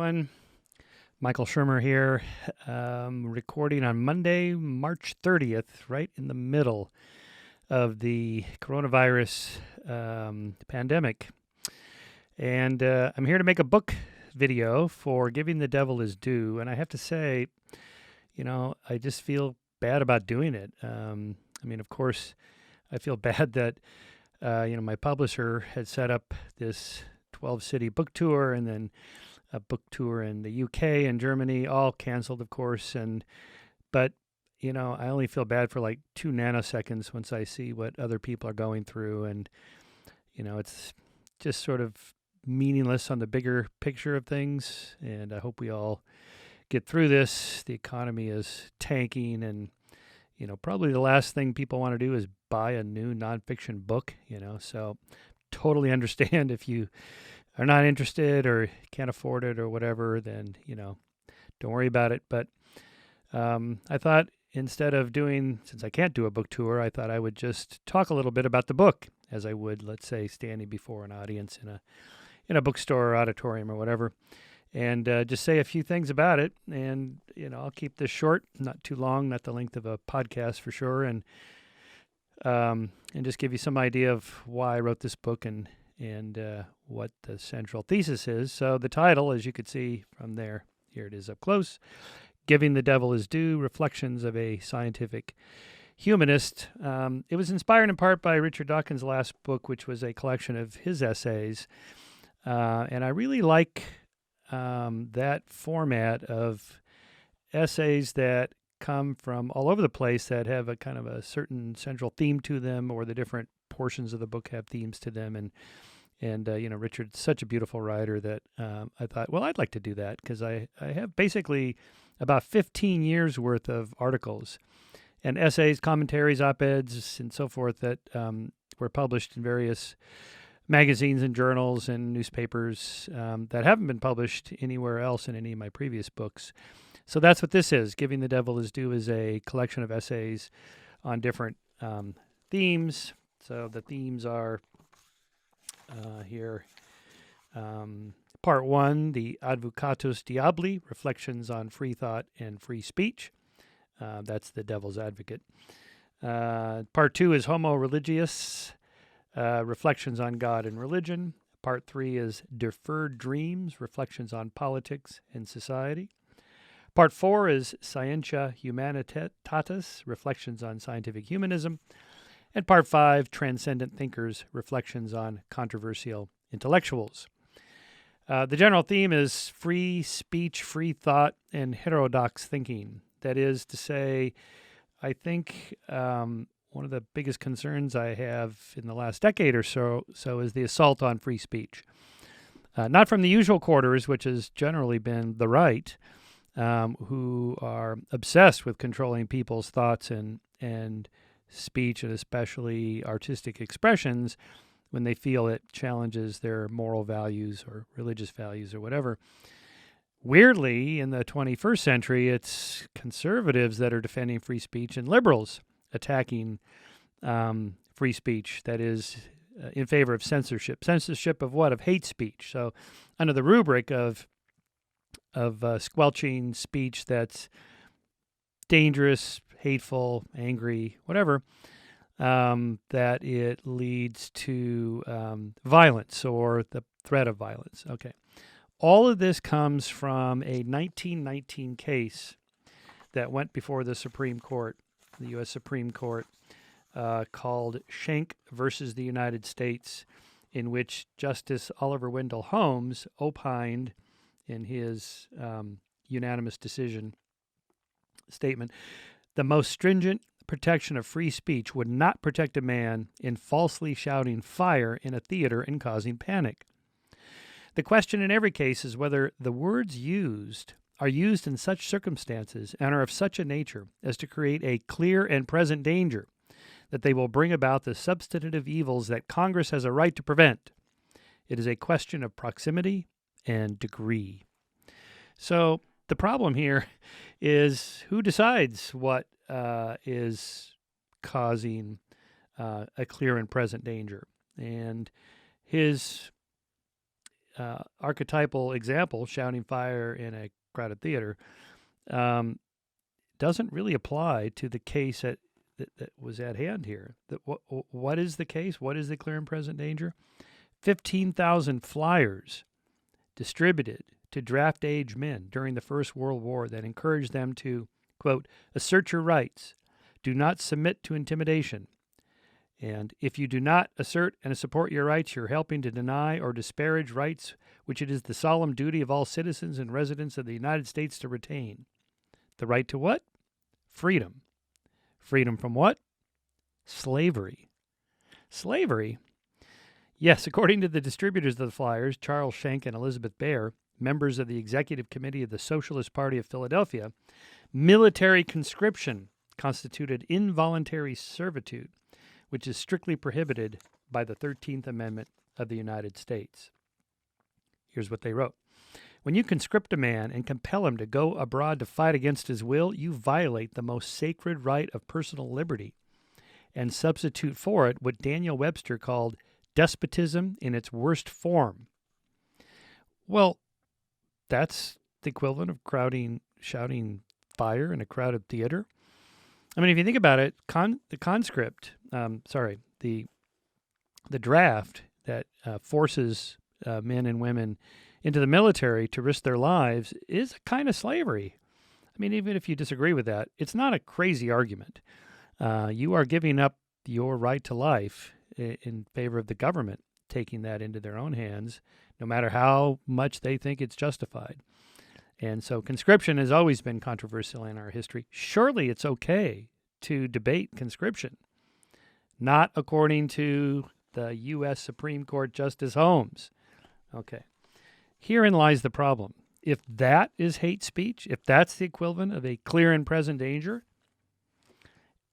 everyone. Michael Shermer here, recording on Monday, March 30th, right in the middle of the coronavirus pandemic. And I'm here to make a book video for Giving the Devil His Due. And I have to say, I just feel bad about doing it. Of course, I feel bad that, my publisher had set up this 12-city book tour and then a book tour in the UK and Germany, all canceled, of course. But I only feel bad for like 2 nanoseconds once I see what other people are going through. And, it's just sort of meaningless on the bigger picture of things. And I hope we all get through this. The economy is tanking, and, probably the last thing people want to do is buy a new nonfiction book, so totally understand if you are not interested or can't afford it or whatever, then, don't worry about it. But I thought instead of since I can't do a book tour, I thought I would just talk a little bit about the book as I would, let's say, standing before an audience in a bookstore or auditorium or whatever, and just say a few things about it. And, I'll keep this short, not too long, not the length of a podcast for sure, and just give you some idea of why I wrote this book and what the central thesis is. So the title, as you could see from there, here it is up close, Giving the Devil His Due, Reflections of a Scientific Humanist. It was inspired in part by Richard Dawkins' last book, which was a collection of his essays. And I really like that format of essays that come from all over the place that have a kind of a certain central theme to them, or the different portions of the book have themes to them. And Richard's such a beautiful writer that I thought, well, I'd like to do that, because I have basically about 15 years worth of articles and essays, commentaries, op-eds, and so forth that were published in various magazines and journals and newspapers that haven't been published anywhere else in any of my previous books. So that's what this is. Giving the Devil His Due is a collection of essays on different themes. So the themes are here. Part 1, the Advocatus Diaboli, Reflections on Free Thought and Free Speech. That's the Devil's Advocate. Part 2 is Homo Religious, Reflections on God and Religion. Part 3 is Deferred Dreams, Reflections on Politics and Society. Part 4 is Scientia Humanitatis, Reflections on Scientific Humanism. And Part 5, Transcendent Thinkers, Reflections on Controversial Intellectuals. The general theme is free speech, free thought, and heterodox thinking. That is to say, I think one of the biggest concerns I have in the last decade or so is the assault on free speech. Not from the usual quarters, which has generally been the right, who are obsessed with controlling people's thoughts and speech, and especially artistic expressions, when they feel it challenges their moral values or religious values or whatever. Weirdly, in the 21st century, it's conservatives that are defending free speech and liberals attacking free speech, that is, in favor of censorship. Censorship of what? Of hate speech. So under the rubric of squelching speech that's dangerous, hateful, angry, whatever, that it leads to violence or the threat of violence. Okay. All of this comes from a 1919 case that went before the Supreme Court, the U.S. Supreme Court, called Schenck versus the United States, in which Justice Oliver Wendell Holmes opined in his unanimous decision statement, the most stringent protection of free speech would not protect a man in falsely shouting fire in a theater and causing panic. The question in every case is whether the words used are used in such circumstances and are of such a nature as to create a clear and present danger that they will bring about the substantive evils that Congress has a right to prevent. It is a question of proximity and degree. So the problem here is who decides what is causing a clear and present danger. And his archetypal example, shouting fire in a crowded theater, doesn't really apply to the case that was at hand here. What is the case? What is the clear and present danger? 15,000 flyers distributed to draft-age men during the First World War that encouraged them to, quote, assert your rights, do not submit to intimidation, and if you do not assert and support your rights, you're helping to deny or disparage rights which it is the solemn duty of all citizens and residents of the United States to retain. The right to what? Freedom. Freedom from what? Slavery. Slavery? Yes, according to the distributors of the flyers, Charles Schenck and Elizabeth Baer, members of the Executive Committee of the Socialist Party of Philadelphia, military conscription constituted involuntary servitude, which is strictly prohibited by the 13th Amendment of the United States. Here's what they wrote. When you conscript a man and compel him to go abroad to fight against his will, you violate the most sacred right of personal liberty and substitute for it what Daniel Webster called despotism in its worst form. Well, that's the equivalent of shouting fire in a crowded theater. I mean, if you think about it, the draft that forces men and women into the military to risk their lives is a kind of slavery. I mean, even if you disagree with that, it's not a crazy argument. You are giving up your right to life in favor of the government taking that into their own hands, no matter how much they think it's justified. And so conscription has always been controversial in our history. Surely it's okay to debate conscription, not according to the U.S. Supreme Court Justice Holmes. Okay. Herein lies the problem. If that is hate speech, if that's the equivalent of a clear and present danger,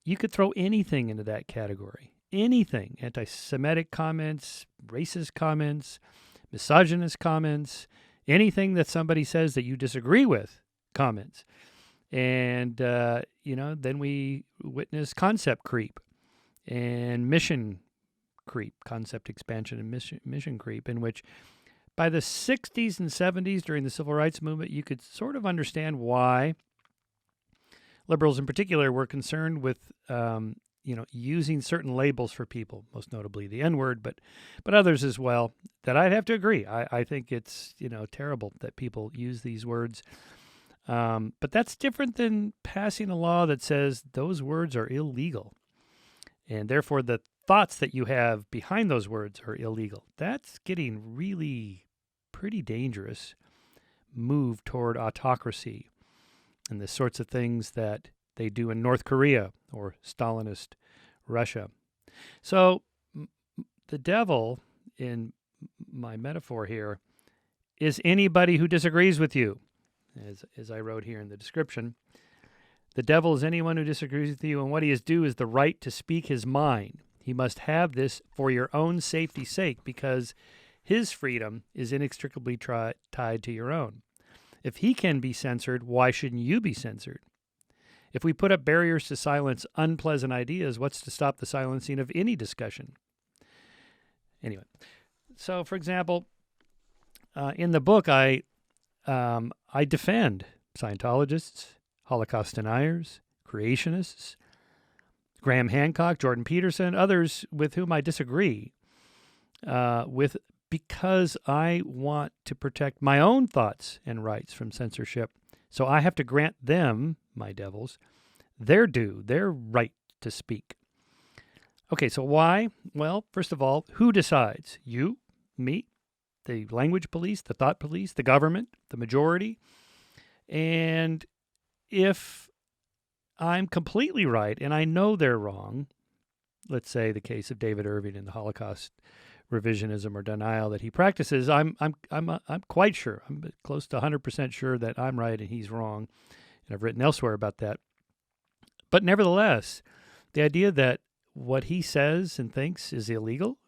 you could throw anything into that category. Anything. Anti-Semitic comments, racist comments, misogynist comments, anything that somebody says that you disagree with comments. And, then we witness concept creep and mission creep, concept expansion and mission creep, in which by the 60s and 70s during the Civil Rights Movement, you could sort of understand why liberals in particular were concerned with, using certain labels for people, most notably the N-word, but others as well, that I'd have to agree. I think it's, terrible that people use these words. But that's different than passing a law that says those words are illegal. And therefore, the thoughts that you have behind those words are illegal. That's getting really pretty dangerous move toward autocracy and the sorts of things that they do in North Korea or Stalinist Russia. So the devil, in my metaphor here, is anybody who disagrees with you, as I wrote here in the description. The devil is anyone who disagrees with you, and what he is due is the right to speak his mind. He must have this for your own safety's sake, because his freedom is inextricably tied to your own. If he can be censored, why shouldn't you be censored? If we put up barriers to silence unpleasant ideas, what's to stop the silencing of any discussion? Anyway, so for example, in the book, I defend Scientologists, Holocaust deniers, creationists, Graham Hancock, Jordan Peterson, others with whom I disagree because I want to protect my own thoughts and rights from censorship. So I have to grant them, my devils, their due, their right to speak. Okay, so why? Well, first of all, who decides? You, me, the language police, the thought police, the government, the majority. And if I'm completely right and I know they're wrong, let's say the case of David Irving and the Holocaust revisionism or denial that he practices, I'm quite sure, I'm close to 100% sure that I'm right and he's wrong, and I've written elsewhere about that. But nevertheless, the idea that what he says and thinks is illegal,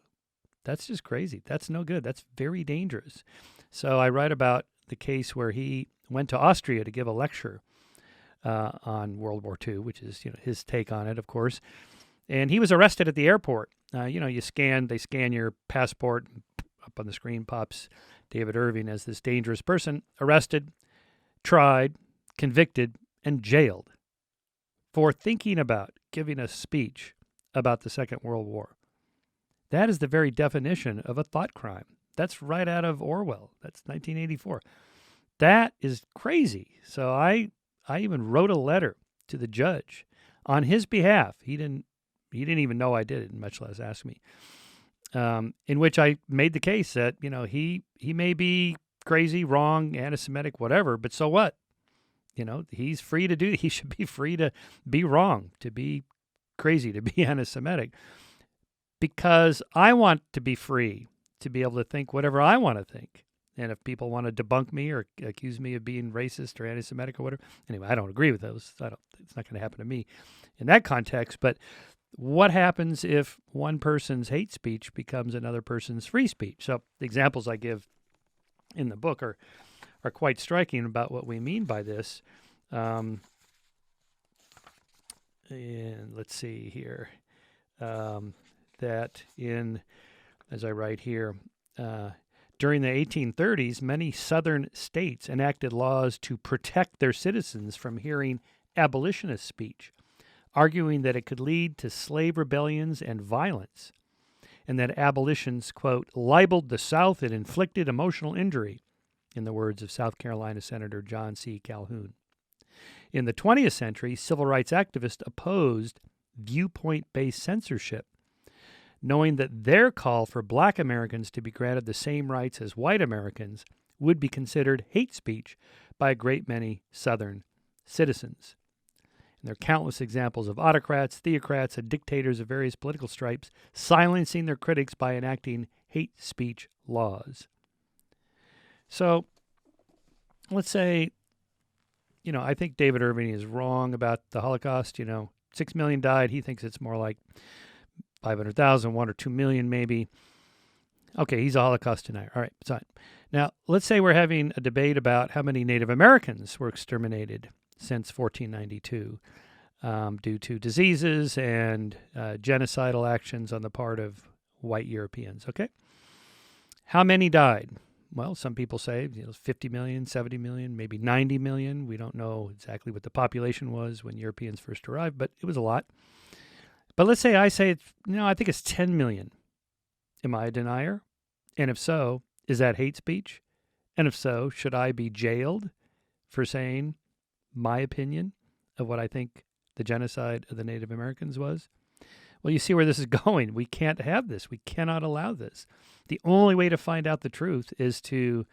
that's just crazy. That's no good. That's very dangerous. So I write about the case where he went to Austria to give a lecture on World War II, which is his take on it, of course. And he was arrested at the airport. They scan your passport. Up on the screen pops David Irving as this dangerous person, arrested, tried, convicted, and jailed for thinking about giving a speech about the Second World War. That is the very definition of a thought crime. That's right out of Orwell. That's 1984. That is crazy. So I even wrote a letter to the judge on his behalf. He didn't even know I did it, much less ask me. In which I made the case that, he may be crazy, wrong, anti-Semitic, whatever, but so what? He's free to do. He should be free to be wrong, to be crazy, to be anti-Semitic, because I want to be free to be able to think whatever I want to think. And if people want to debunk me or accuse me of being racist or anti-Semitic or whatever, anyway, I don't agree with those. It's not going to happen to me in that context. But what happens if one person's hate speech becomes another person's free speech? So the examples I give in the book are quite striking about what we mean by this. And let's see here, that as I write here, during the 1830s, many southern states enacted laws to protect their citizens from hearing abolitionist speech, arguing that it could lead to slave rebellions and violence, and that abolitions, quote, libeled the South and inflicted emotional injury, in the words of South Carolina Senator John C. Calhoun. In the 20th century, civil rights activists opposed viewpoint-based censorship, knowing that their call for black Americans to be granted the same rights as white Americans would be considered hate speech by a great many Southern citizens. And there are countless examples of autocrats, theocrats, and dictators of various political stripes silencing their critics by enacting hate speech laws. So let's say, I think David Irving is wrong about the Holocaust. 6 million died. He thinks it's more like 500,000, 1 or 2 million maybe. Okay, he's a Holocaust denier. All right, fine. Now, let's say we're having a debate about how many Native Americans were exterminated since 1492 due to diseases and genocidal actions on the part of white Europeans, okay? How many died? Well, some people say 50 million, 70 million, maybe 90 million. We don't know exactly what the population was when Europeans first arrived, but it was a lot. But let's say I say, I think it's 10 million. Am I a denier? And if so, is that hate speech? And if so, should I be jailed for saying my opinion of what I think the genocide of the Native Americans was? Well, you see where this is going. We can't have this. We cannot allow this. The only way to find out the truth is to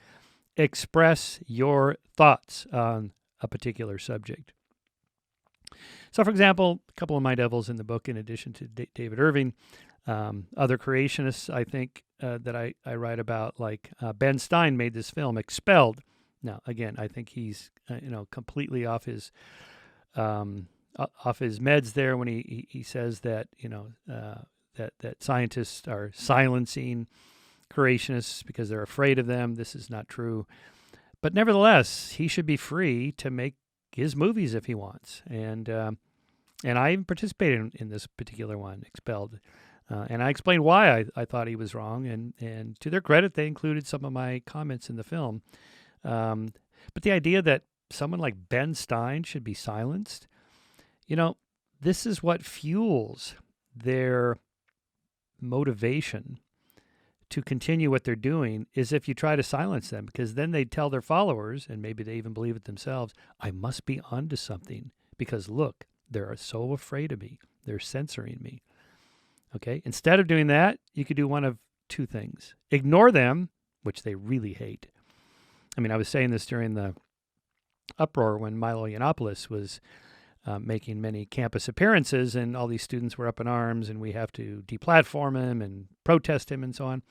express your thoughts on a particular subject. So, for example, a couple of my devils in the book, in addition to David Irving, other creationists, I think, that I write about, like Ben Stein made this film, Expelled. Now, again, I think he's completely off his meds there when he says that that scientists are silencing creationists because they're afraid of them. This is not true. But nevertheless, he should be free to make his movies if he wants. And I even participated in this particular one, Expelled. And I explained why I thought he was wrong. And to their credit, they included some of my comments in the film. But the idea that someone like Ben Stein should be silenced, this is what fuels their motivation to continue what they're doing, is if you try to silence them, because then they tell their followers, and maybe they even believe it themselves, I must be onto something because look, they're so afraid of me. They're censoring me. Okay? Instead of doing that, you could do one of two things. Ignore them, which they really hate. I mean, I was saying this during the uproar when Milo Yiannopoulos was making many campus appearances, and all these students were up in arms, and we have to deplatform him and protest him and so on.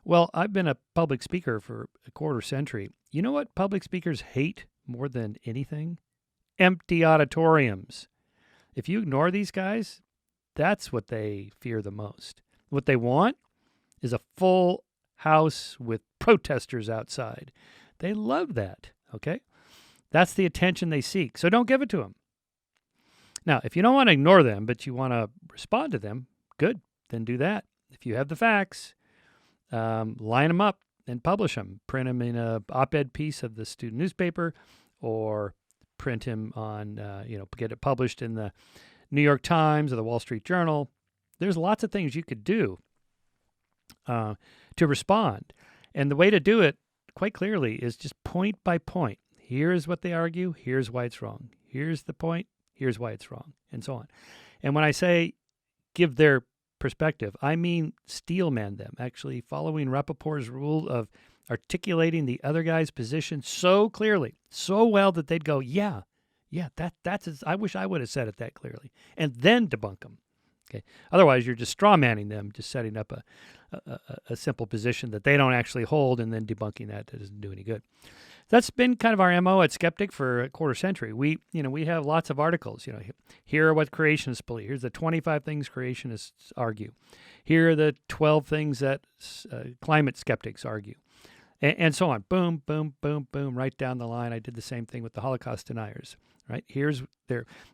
Well, I've been a public speaker for a quarter century. You know what public speakers hate more than anything? Empty auditoriums. If you ignore these guys, that's what they fear the most. What they want is a full house with protesters outside. They love that, okay? That's the attention they seek, so don't give it to them. Now, if you don't want to ignore them, but you want to respond to them, good, then do that. If you have the facts, line them up and publish them, print them in a op-ed piece of the student newspaper, or print him on, get it published in the New York Times or the Wall Street Journal. There's lots of things you could do to respond. And the way to do it, quite clearly, is just point by point. Here's what they argue. Here's why it's wrong. Here's the point. Here's why it's wrong, and so on. And when I say give their perspective, I mean steelman them, actually following Rappaport's rule of articulating the other guy's position so clearly, so well that they'd go, yeah, that's. I wish I would have said it that clearly, and then debunk them. Okay. Otherwise, you're just straw manning them, just setting up a simple position that they don't actually hold, and then debunking that doesn't do any good. That's been kind of our MO at Skeptic for a quarter century. We have lots of articles. Here are what creationists believe. Here's the 25 things creationists argue. Here are the 12 things that climate skeptics argue, and so on. Boom, boom, boom, boom, right down the line. I did the same thing with the Holocaust deniers. Right,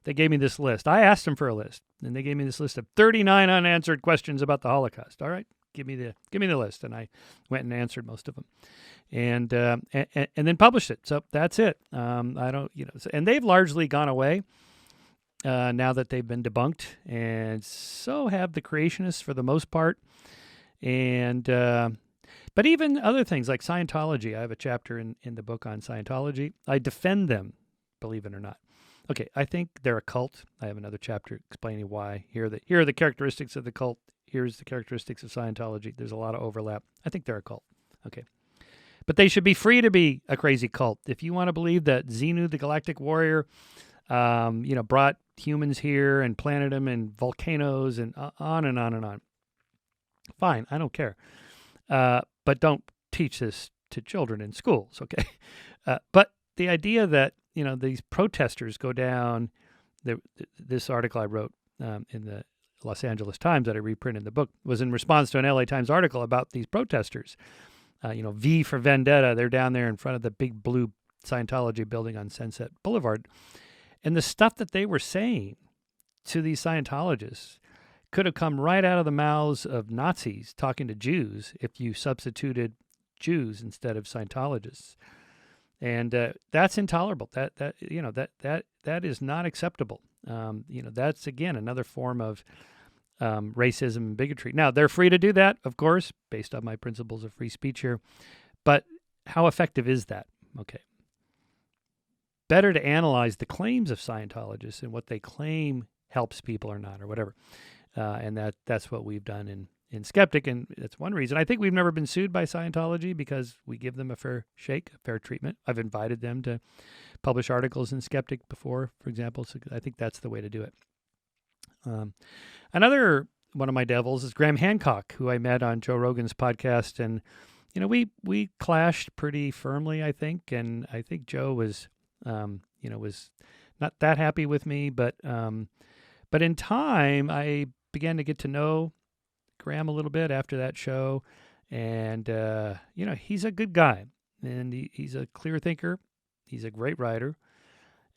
they gave me this list. I asked them for a list, and they gave me this list of 39 unanswered questions about the Holocaust. All right, give me the list, and I went and answered most of them, and then published it. So that's it. I don't, and they've largely gone away now that they've been debunked, and so have the creationists for the most part, and. But even other things like Scientology, I have a chapter in the book on Scientology. I defend them, believe it or not. Okay, I think they're a cult. I have another chapter explaining why. Here are the characteristics of the cult. Here's the characteristics of Scientology. There's a lot of overlap. I think they're a cult. Okay. But they should be free to be a crazy cult. If you want to believe that Xenu, the galactic warrior, brought humans here and planted them in volcanoes and on and on and on. Fine, I don't care. But don't teach this to children in schools, okay? But the idea that these protesters go down. This article I wrote in the Los Angeles Times that I reprinted in the book was in response to an LA Times article about these protesters. V for Vendetta. They're down there in front of the big blue Scientology building on Sunset Boulevard. And the stuff that they were saying to these Scientologists could have come right out of the mouths of Nazis talking to Jews if you substituted Jews instead of Scientologists. And that's intolerable. That is not acceptable. That's again another form of racism and bigotry. Now they're free to do that, of course, based on my principles of free speech here. But how effective is that? Okay. Better to analyze the claims of Scientologists and what they claim helps people or not, or whatever. And that's what we've done in Skeptic, and that's one reason. I think we've never been sued by Scientology because we give them a fair shake, a fair treatment. I've invited them to publish articles in Skeptic before, for example, so I think that's the way to do it. Another one of my devils is Graham Hancock, who I met on Joe Rogan's podcast, and we clashed pretty firmly, I think, and I think Joe was not that happy with me, but in time I began to get to know Graham a little bit after that show, and he's a good guy, and he's a clear thinker. He's a great writer,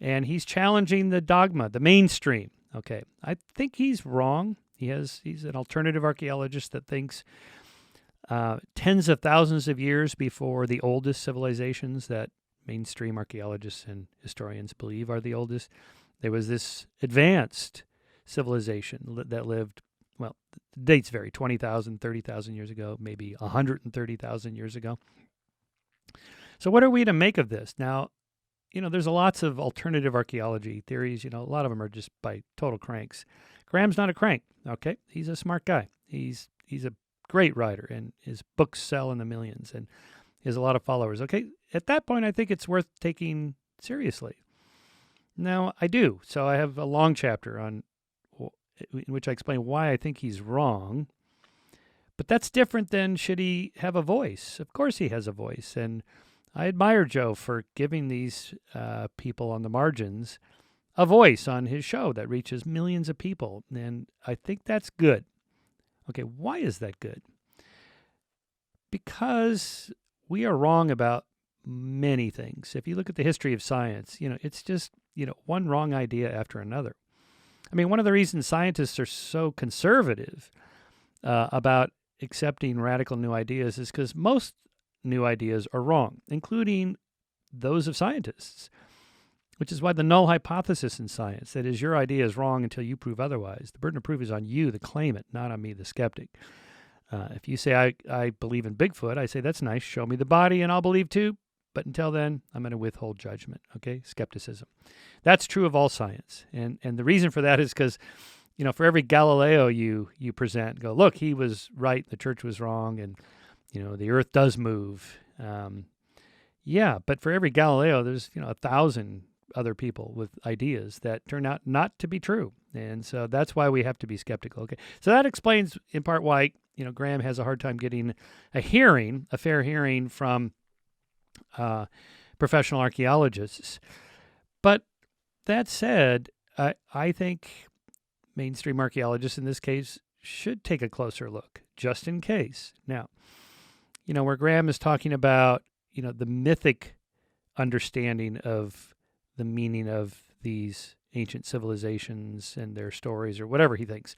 and he's challenging the dogma, the mainstream. Okay, I think he's wrong. He's an alternative archaeologist that thinks tens of thousands of years before the oldest civilizations that mainstream archaeologists and historians believe are the oldest, there was this advanced civilization that lived. Well, the dates vary, 20,000, 30,000 years ago, maybe 130,000 years ago. So what are we to make of this? Now, there's lots of alternative archaeology theories. A lot of them are just by total cranks. Graham's not a crank, okay? He's a smart guy. He's a great writer, and his books sell in the millions, and he has a lot of followers. Okay, at that point, I think it's worth taking seriously. Now, I do. So I have a long chapter in which I explain why I think he's wrong. But that's different than should he have a voice. Of course he has a voice. And I admire Joe for giving these people on the margins a voice on his show that reaches millions of people. And I think that's good. Okay, why is that good? Because we are wrong about many things. If you look at the history of science, it's just, one wrong idea after another. I mean, one of the reasons scientists are so conservative about accepting radical new ideas is because most new ideas are wrong, including those of scientists, which is why the null hypothesis in science, that is, your idea is wrong until you prove otherwise. The burden of proof is on you, the claimant, not on me, the skeptic. If you say, I believe in Bigfoot, I say, that's nice. Show me the body and I'll believe too. But until then, I'm going to withhold judgment. Okay? Skepticism. That's true of all science. And the reason for that is because, for every Galileo you present, go, look, he was right, the church was wrong, and, the earth does move. Yeah, but for every Galileo, there's, 1,000 other people with ideas that turn out not to be true. And so that's why we have to be skeptical. Okay. So that explains in part why, Graham has a hard time getting a fair hearing from professional archaeologists. But that said, I think mainstream archaeologists in this case should take a closer look, just in case. Now, where Graham is talking about, the mythic understanding of the meaning of these ancient civilizations and their stories or whatever he thinks.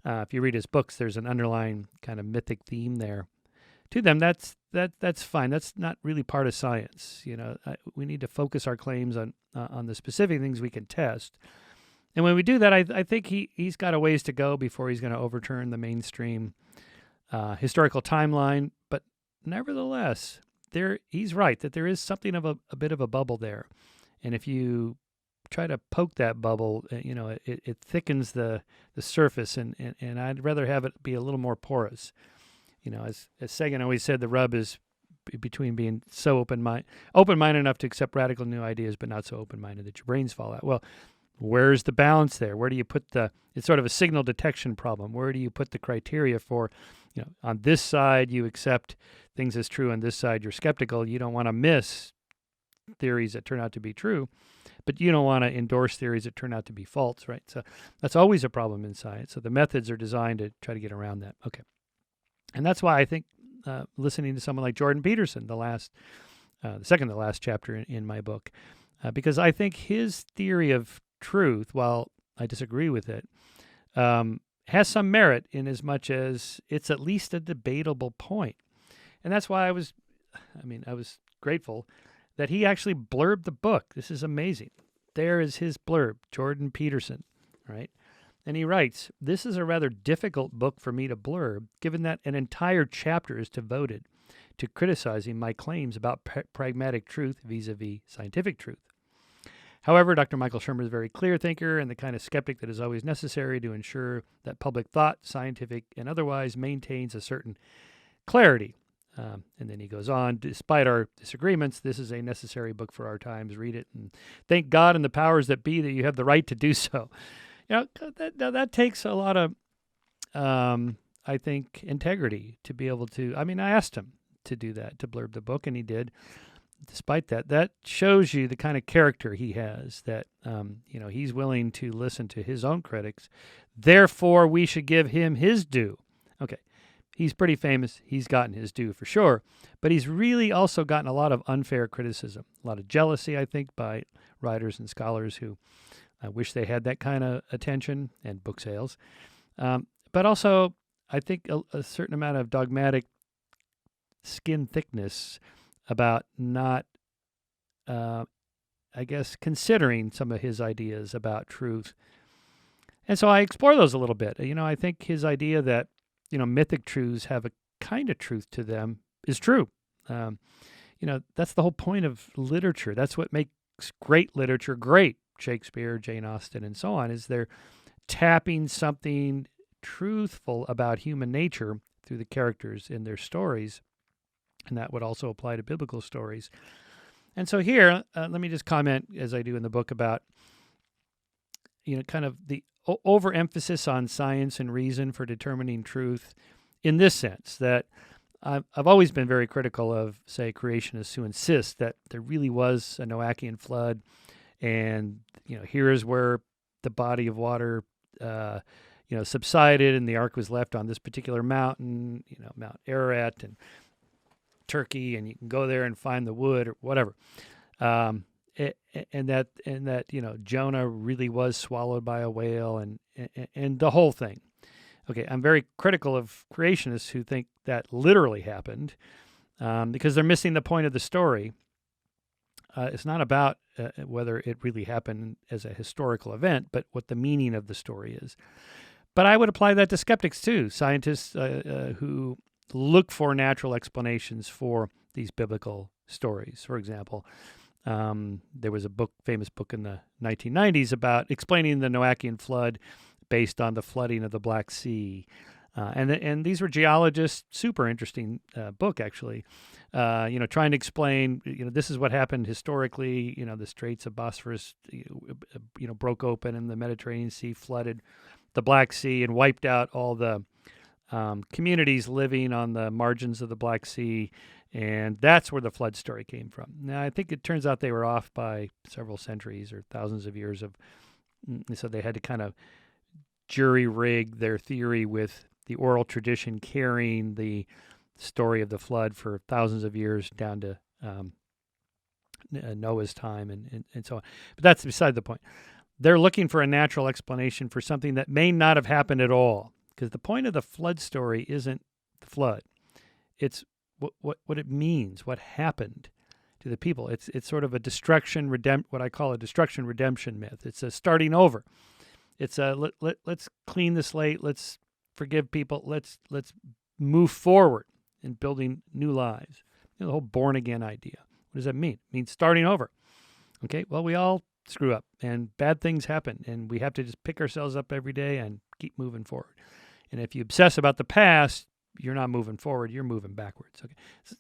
If you read his books, there's an underlying kind of mythic theme there. To them, that's fine. That's not really part of science. We need to focus our claims on the specific things we can test. And when we do that, I think he's got a ways to go before he's going to overturn the mainstream historical timeline. But nevertheless, he's right that there is something of a bit of a bubble there. And if you try to poke that bubble, it thickens the surface, and I'd rather have it be a little more porous. As Sagan always said, the rub is between being so open-minded enough to accept radical new ideas, but not so open-minded that your brains fall out. Well, where's the balance there? Where do you put it's sort of a signal detection problem. Where do you put the criteria for, on this side you accept things as true, on this side you're skeptical. You don't want to miss theories that turn out to be true, but you don't want to endorse theories that turn out to be false, right? So that's always a problem in science. So the methods are designed to try to get around that. Okay. And that's why I think listening to someone like Jordan Peterson, the second to last chapter in my book, because I think his theory of truth, while I disagree with it, has some merit in as much as it's at least a debatable point. And that's why I was grateful that he actually blurbed the book. This is amazing. There is his blurb, Jordan Peterson, right? And he writes, "This is a rather difficult book for me to blurb, given that an entire chapter is devoted to criticizing my claims about pragmatic truth vis-a-vis scientific truth. However, Dr. Michael Shermer is a very clear thinker and the kind of skeptic that is always necessary to ensure that public thought, scientific and otherwise, maintains a certain clarity." And then he goes on, "Despite our disagreements, this is a necessary book for our times. Read it and thank God and the powers that be that you have the right to do so." That takes a lot of, I think, integrity to be able to. I asked him to do that, to blurb the book, and he did. Despite that, that shows you the kind of character he has, that, he's willing to listen to his own critics. Therefore, we should give him his due. Okay. He's pretty famous. He's gotten his due for sure. But he's really also gotten a lot of unfair criticism, a lot of jealousy, I think, by writers and scholars who wish they had that kind of attention and book sales. But also, I think a certain amount of dogmatic skin thickness about not, considering some of his ideas about truth. And so I explore those a little bit. I think his idea that, mythic truths have a kind of truth to them is true. That's the whole point of literature. That's what makes great literature great. Shakespeare, Jane Austen, and so on, is they're tapping something truthful about human nature through the characters in their stories. And that would also apply to biblical stories. And so here, let me just comment, as I do in the book, about, kind of the overemphasis on science and reason for determining truth, in this sense, that I've always been very critical of, say, creationists who insist that there really was a Noachian flood, and, here is where the body of water, subsided, and the ark was left on this particular mountain, Mount Ararat and Turkey, and you can go there and find the wood or whatever. And that Jonah really was swallowed by a whale, and the whole thing. Okay, I'm very critical of creationists who think that literally happened, because they're missing the point of the story. It's not about whether it really happened as a historical event, but what the meaning of the story is. But I would apply that to skeptics too, scientists who look for natural explanations for these biblical stories. For example, there was a famous book in the 1990s about explaining the Noachian flood based on the flooding of the Black Sea. And these were geologists, super interesting book, actually, trying to explain, this is what happened historically. The Straits of Bosphorus, broke open and the Mediterranean Sea flooded the Black Sea and wiped out all the communities living on the margins of the Black Sea. And that's where the flood story came from. Now, I think it turns out they were off by several centuries or thousands of years so they had to kind of jury-rig their theory with the oral tradition carrying the story of the flood for thousands of years down to Noah's time and so on. But that's beside the point. They're looking for a natural explanation for something that may not have happened at all, because the point of the flood story isn't the flood. It's what it means, what happened to the people. It's sort of a what I call a destruction redemption myth. It's a starting over. It's a let's clean the slate. Let's forgive people. Let's move forward in building new lives. The whole born again idea. What does that mean? It means starting over. Okay, well, we all screw up and bad things happen, and we have to just pick ourselves up every day and keep moving forward. And if you obsess about the past, you're not moving forward, you're moving backwards. Okay,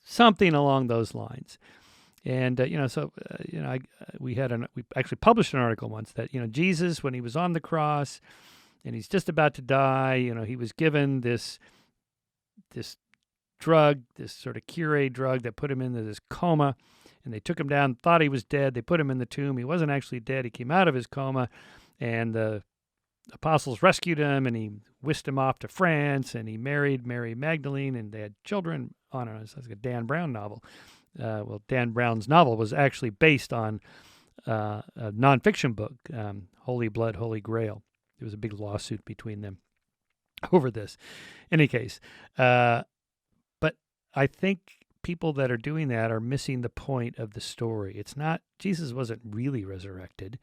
something along those lines. And we actually published an article once that Jesus, when he was on the cross and he's just about to die, he was given this drug, this sort of cure drug that put him into this coma, and they took him down, thought he was dead. They put him in the tomb. He wasn't actually dead. He came out of his coma, and the apostles rescued him, and he whisked him off to France, and he married Mary Magdalene, and they had children. On and on. It's like a Dan Brown novel. Dan Brown's novel was actually based on a nonfiction book, Holy Blood, Holy Grail. There was a big lawsuit between them over this. In any case, but I think people that are doing that are missing the point of the story. It's not, Jesus wasn't really resurrected.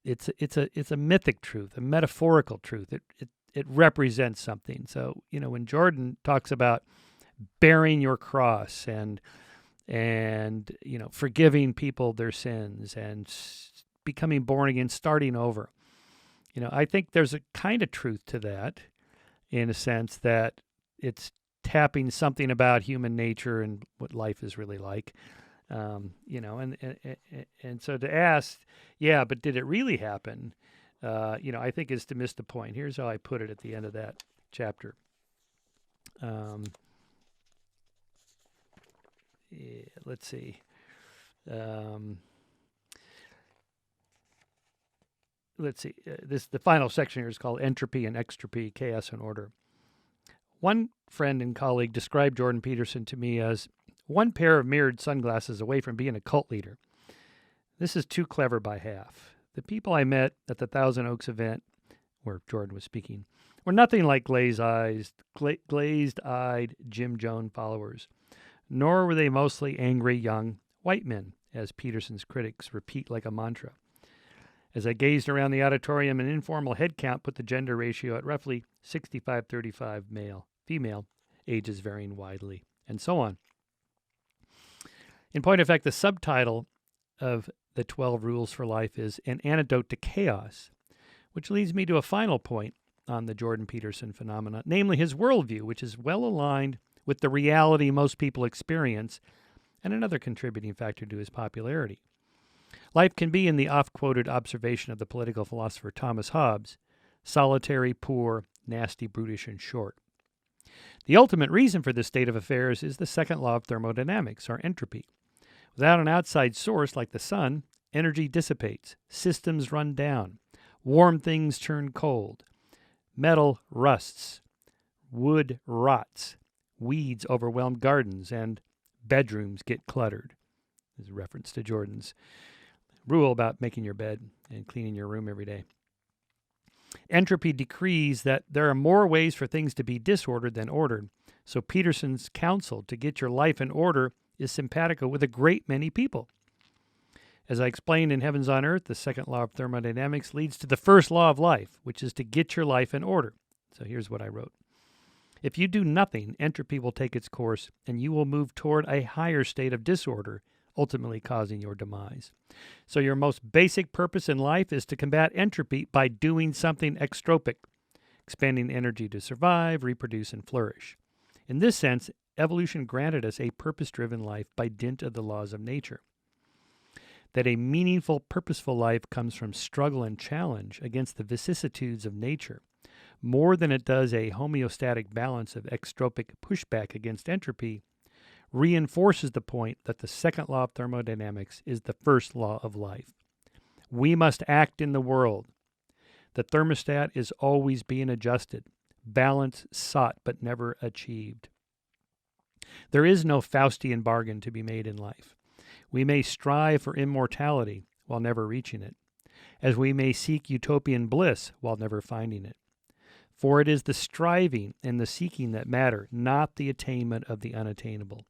It's a mythic truth, a metaphorical truth. It represents something. So, when Jordan talks about bearing your cross and forgiving people their sins and becoming born again, starting over, I think there's a kind of truth to that, in a sense that it's tapping something about human nature and what life is really like. And so to ask, yeah, but did it really happen? I think is to miss the point. Here's how I put it at the end of that chapter. Let's see. The final section here is called Entropy and Extropy, Chaos and Order. One friend and colleague described Jordan Peterson to me as one pair of mirrored sunglasses away from being a cult leader. This is too clever by half. The people I met at the Thousand Oaks event, where Jordan was speaking, were nothing like glazed-eyed Jim Jones followers, nor were they mostly angry young white men, as Peterson's critics repeat like a mantra. As I gazed around the auditorium, an informal head count put the gender ratio at roughly 65-35 male-female, ages varying widely, and so on. In point of fact, the subtitle of the 12 Rules for Life is An Antidote to Chaos, which leads me to a final point on the Jordan Peterson phenomenon, namely his worldview, which is well aligned with the reality most people experience, and another contributing factor to his popularity. Life can be, in the oft-quoted observation of the political philosopher Thomas Hobbes, solitary, poor, nasty, brutish, and short. The ultimate reason for this state of affairs is the second law of thermodynamics, or entropy. Without an outside source like the sun, energy dissipates, systems run down, warm things turn cold, metal rusts, wood rots, weeds overwhelm gardens, and bedrooms get cluttered. This is a reference to Jordan's rule about making your bed and cleaning your room every day. Entropy decrees that there are more ways for things to be disordered than ordered. So Peterson's counsel to get your life in order is simpatico with a great many people. As I explained in Heavens on Earth, the second law of thermodynamics leads to the first law of life, which is to get your life in order. So here's what I wrote. If you do nothing, entropy will take its course, and you will move toward a higher state of disorder, ultimately causing your demise. So your most basic purpose in life is to combat entropy by doing something extropic, expending energy to survive, reproduce, and flourish. In this sense, evolution granted us a purpose-driven life by dint of the laws of nature. That a meaningful, purposeful life comes from struggle and challenge against the vicissitudes of nature, more than it does a homeostatic balance of extropic pushback against entropy, reinforces the point that the second law of thermodynamics is the first law of life. We must act in the world. The thermostat is always being adjusted, balance sought but never achieved. There is no Faustian bargain to be made in life. We may strive for immortality while never reaching it, as we may seek utopian bliss while never finding it. For it is the striving and the seeking that matter, not the attainment of the unattainable.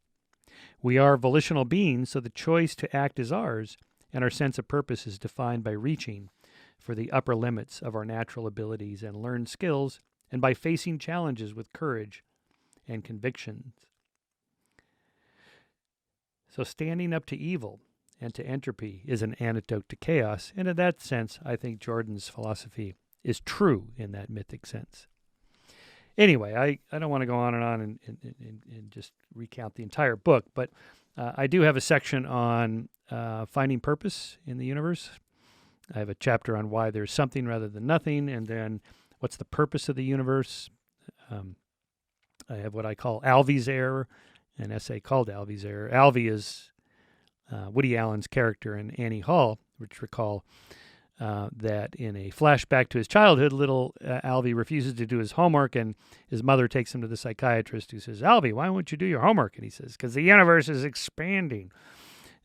We are volitional beings, so the choice to act is ours, and our sense of purpose is defined by reaching for the upper limits of our natural abilities and learned skills, and by facing challenges with courage and convictions. So standing up to evil and to entropy is an antidote to chaos, and in that sense, I think Jordan's philosophy is true in that mythic sense. Anyway, I don't want to go on and just recount the entire book, but I do have a section on finding purpose in the universe. I have a chapter on why there's something rather than nothing, and then what's the purpose of the universe. I have what I call Alvy's error, an essay called Alvy's error. Alvy is Woody Allen's character in Annie Hall, which recall that in a flashback to his childhood, little Alvy refuses to do his homework, and his mother takes him to the psychiatrist, who says, Alvy, why won't you do your homework? And he says, because the universe is expanding.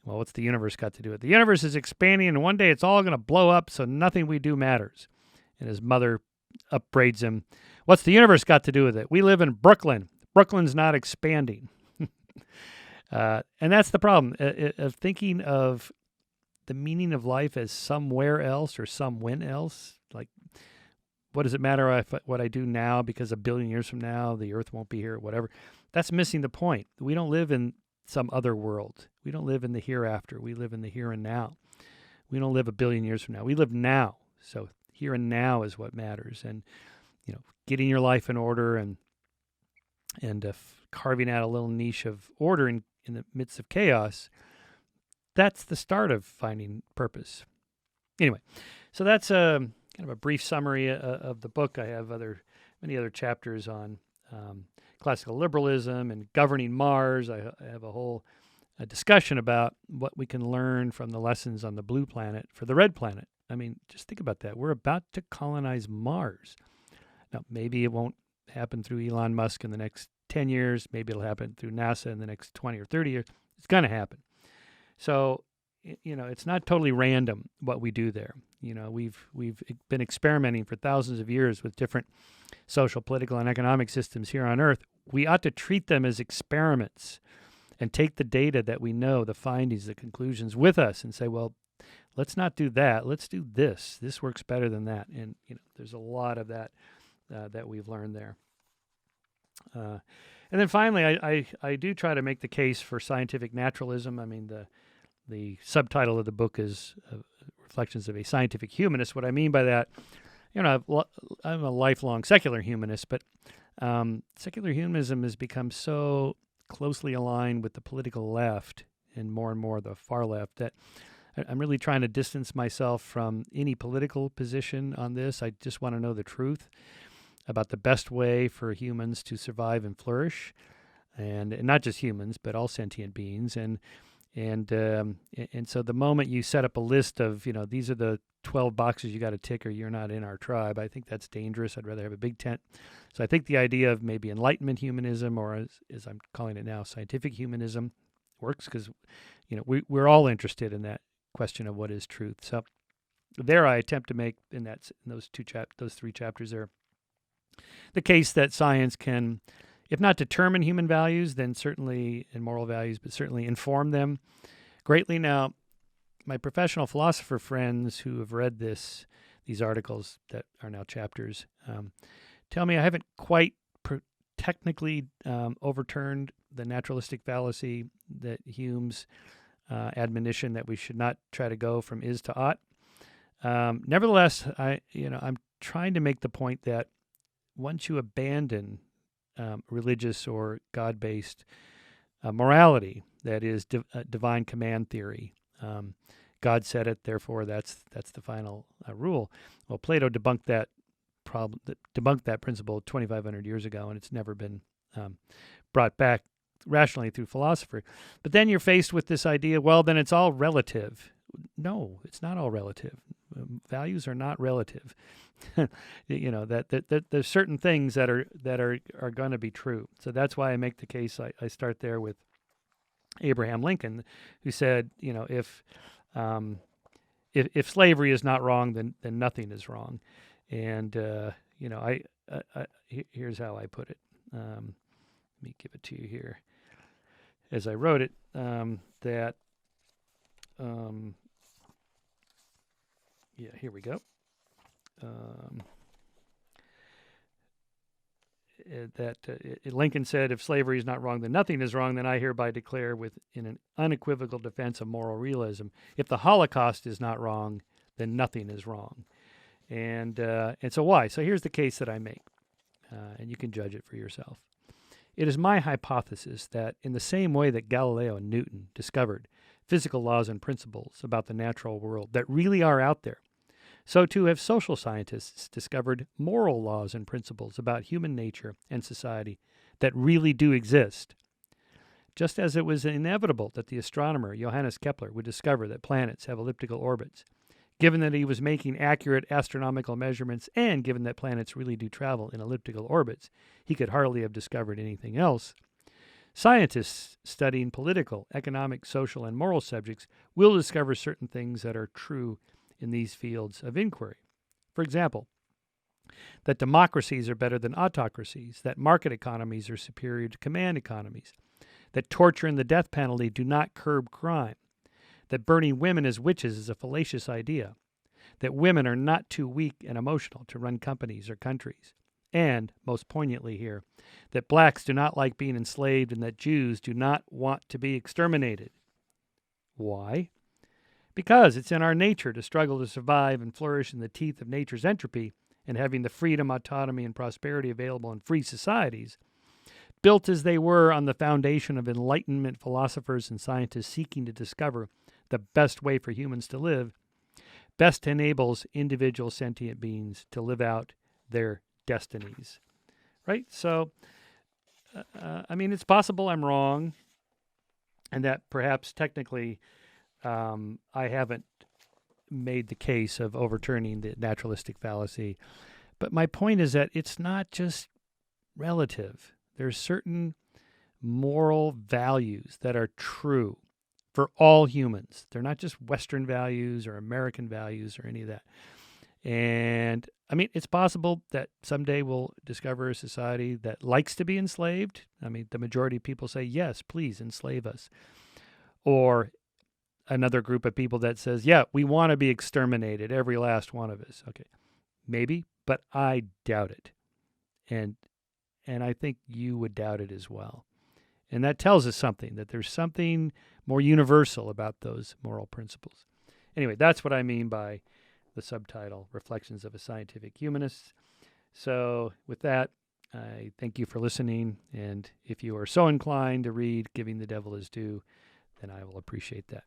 Well, what's the universe got to do with it? The universe is expanding, and one day it's all going to blow up, so nothing we do matters. And his mother upbraids him. What's the universe got to do with it? We live in Brooklyn. Brooklyn's not expanding. And that's the problem of thinking of the meaning of life as somewhere else or somewhen else. Like, what does it matter what I do now, because a billion years from now the earth won't be here or whatever? That's missing the point. We don't live in some other world. We don't live in the hereafter. We live in the here and now. We don't live a billion years from now. We live now. So here and now is what matters. And, getting your life in order and carving out a little niche of order in the midst of chaos, that's the start of finding purpose. Anyway, so that's kind of a brief summary of the book. I have many other chapters on classical liberalism and governing Mars. I have a whole discussion about what we can learn from the lessons on the blue planet for the red planet. I mean, just think about that. We're about to colonize Mars. Now, maybe it won't happen through Elon Musk in the next 10 years. Maybe it'll happen through NASA in the next 20 or 30 years. It's going to happen. So, it's not totally random what we do there. We've been experimenting for thousands of years with different social, political, and economic systems here on Earth. We ought to treat them as experiments and take the data that we know, the findings, the conclusions with us and say, well, let's not do that. Let's do this. This works better than that. And, there's a lot of that that we've learned there. And then finally, I do try to make the case for scientific naturalism. I mean, the subtitle of the book is Reflections of a Scientific Humanist. What I mean by that, I'm a lifelong secular humanist, but secular humanism has become so closely aligned with the political left and more the far left that I'm really trying to distance myself from any political position on this. I just want to know the truth about the best way for humans to survive and flourish, and not just humans, but all sentient beings. And so the moment you set up a list of, these are the 12 boxes you got to tick or you're not in our tribe, I think that's dangerous. I'd rather have a big tent. So I think the idea of maybe Enlightenment humanism, or as I'm calling it now, scientific humanism, works because, we're all interested in that question of what is truth. So there I attempt to make in those three chapters there, the case that science can, if not determine human values, then certainly in moral values, but certainly inform them greatly. Now, my professional philosopher friends who have read these articles that are now chapters tell me I haven't quite technically overturned the naturalistic fallacy, that Hume's admonition that we should not try to go from is to ought. Nevertheless, I'm trying to make the point that once you abandon religious or God-based morality, that is divine command theory, God said it, therefore that's the final rule. Well, Plato debunked that principle 2,500 years ago, and it's never been brought back rationally through philosophy. But then you're faced with this idea, well, then it's all relative. No, it's not all relative. Values are not relative. that there's certain things that are going to be true. So that's why I make the case. I start there with Abraham Lincoln, who said, if slavery is not wrong, then nothing is wrong. And here's how I put it. Let me give it to you here, as I wrote it. Here we go. Lincoln said, if slavery is not wrong, then nothing is wrong. Then I hereby declare in an unequivocal defense of moral realism, if the Holocaust is not wrong, then nothing is wrong. And so why? So here's the case that I make, and you can judge it for yourself. It is my hypothesis that in the same way that Galileo and Newton discovered physical laws and principles about the natural world that really are out there, so too have social scientists discovered moral laws and principles about human nature and society that really do exist. Just as it was inevitable that the astronomer Johannes Kepler would discover that planets have elliptical orbits, given that he was making accurate astronomical measurements and given that planets really do travel in elliptical orbits, he could hardly have discovered anything else. Scientists studying political, economic, social, and moral subjects will discover certain things that are true in these fields of inquiry. For example, that democracies are better than autocracies, that market economies are superior to command economies, that torture and the death penalty do not curb crime, that burning women as witches is a fallacious idea, that women are not too weak and emotional to run companies or countries, and, most poignantly here, that blacks do not like being enslaved and that Jews do not want to be exterminated. Why? Because it's in our nature to struggle to survive and flourish in the teeth of nature's entropy, and having the freedom, autonomy, and prosperity available in free societies, built as they were on the foundation of Enlightenment philosophers and scientists seeking to discover the best way for humans to live, best enables individual sentient beings to live out their destinies. Right? So, it's possible I'm wrong, and that perhaps technically I haven't made the case of overturning the naturalistic fallacy. But my point is that it's not just relative. There's certain moral values that are true for all humans. They're not just Western values or American values or any of that. And it's possible that someday we'll discover a society that likes to be enslaved. The majority of people say, yes, please enslave us. Or another group of people that says, yeah, we want to be exterminated, every last one of us. Okay, maybe, but I doubt it. And I think you would doubt it as well. And that tells us something, that there's something more universal about those moral principles. Anyway, that's what I mean by the subtitle, Reflections of a Scientific Humanist. So with that, I thank you for listening. And if you are so inclined to read Giving the Devil His Due, then I will appreciate that.